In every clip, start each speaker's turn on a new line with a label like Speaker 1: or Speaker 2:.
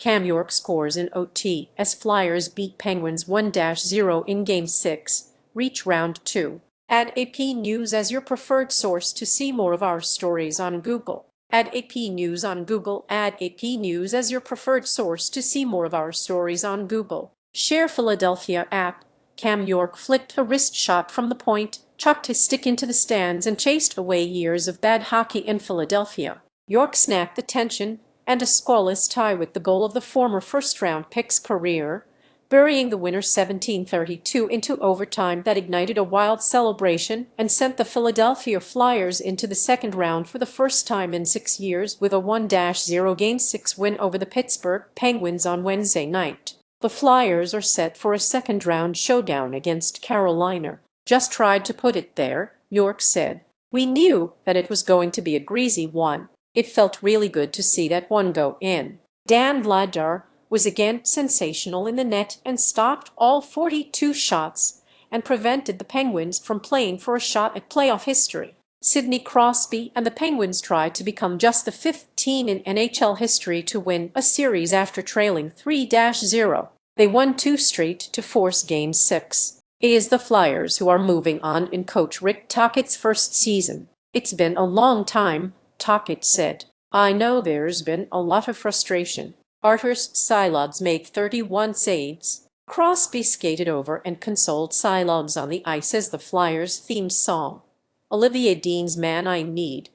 Speaker 1: Cam York scores in OT as Flyers beat Penguins 1-0 in Game 6, reach Round 2. Add AP News as your preferred source to see more of our stories on Google. Add AP News on Google. Add AP News as your preferred source to see more of our stories on Google. Share Philadelphia app. Cam York flicked a wrist shot from the point, chucked his stick into the stands, and chased away years of bad hockey in Philadelphia. York snapped the tension and a scoreless tie with the goal of the former first-round pick's career, burying the winner 17-32 into overtime that ignited a wild celebration and sent the Philadelphia Flyers into the second round for the first time in 6 years with a 1-0 Game 6 win over the Pittsburgh Penguins on Wednesday night. The Flyers are set for a second-round showdown against Carolina. Just tried to put it there, York said. We knew that it was going to be a greasy one. It felt really good to see that one go in. Dan Vladar was again sensational in the net and stopped all 42 shots and prevented the Penguins from playing for a shot at playoff history. Sidney Crosby and the Penguins tried to become just the fifth team in NHL history to win a series after trailing 3-0. They won 2 straight to force Game 6. It is the Flyers who are moving on in coach Rick Tocchet's first season. It's been a long time, Tocchet said. I know there's been a lot of frustration. Arturs Silovs made 31 saves. Crosby skated over and consoled Silovs on the ice as the Flyers' theme song, Olivier Dean's Man I Need,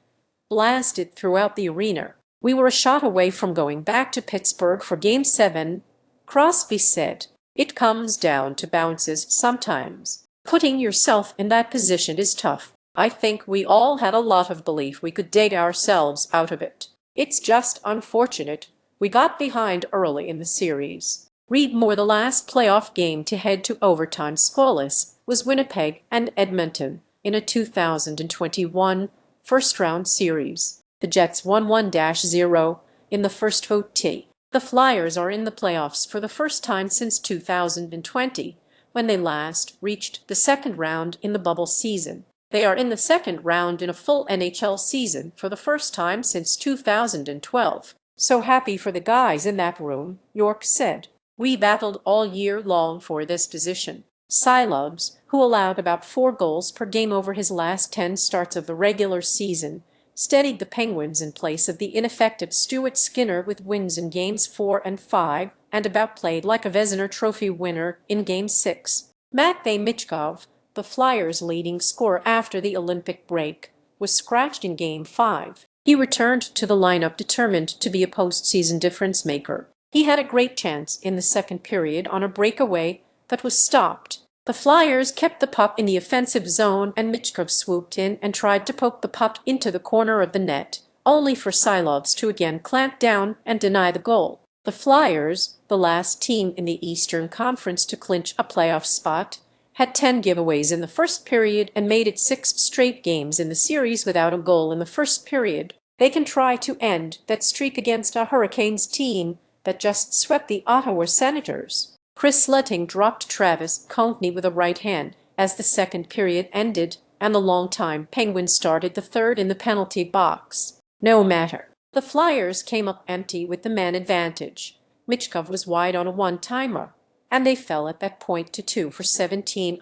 Speaker 1: blasted throughout the arena. We were a shot away from going back to Pittsburgh for Game 7, Crosby said. It comes down to bounces sometimes. Putting yourself in that position is tough. I think we all had a lot of belief we could dig ourselves out of it. It's just unfortunate we got behind early in the series. Read more. The last playoff game to head to overtime scoreless was Winnipeg and Edmonton in a 2021 first-round series. The Jets won 1-0 in the first OT. The Flyers are in the playoffs for the first time since 2020, when they last reached the second round in the bubble season. They are in the second round in a full NHL season for the first time since 2012. So happy for the guys in that room, York said. We battled all year long for this position. Silovs, who allowed about 4 goals per game over his last 10 starts of the regular season, steadied the Penguins in place of the ineffective Stuart Skinner with wins in Games 4 and 5 and about played like a Vezina Trophy winner in Game 6. Matvei Michkov, the Flyers' leading scorer after the Olympic break, was scratched in Game 5. He returned to the lineup determined to be a postseason difference-maker. He had a great chance in the second period on a breakaway that was stopped. The Flyers kept the puck in the offensive zone and Michkov swooped in and tried to poke the puck into the corner of the net, only for Silovs to again clamp down and deny the goal. The Flyers, the last team in the Eastern Conference to clinch a playoff spot, had 10 giveaways in the first period and made it 6 straight games in the series without a goal in the first period. They can try to end that streak against a Hurricanes team that just swept the Ottawa Senators. Chris Letting dropped Travis Konechny with a right hand as the second period ended, and the longtime Penguins started the third in the penalty box. No matter. The Flyers came up empty with the man advantage. Michkov was wide on a one-timer, and they fell at that point to 2 for 17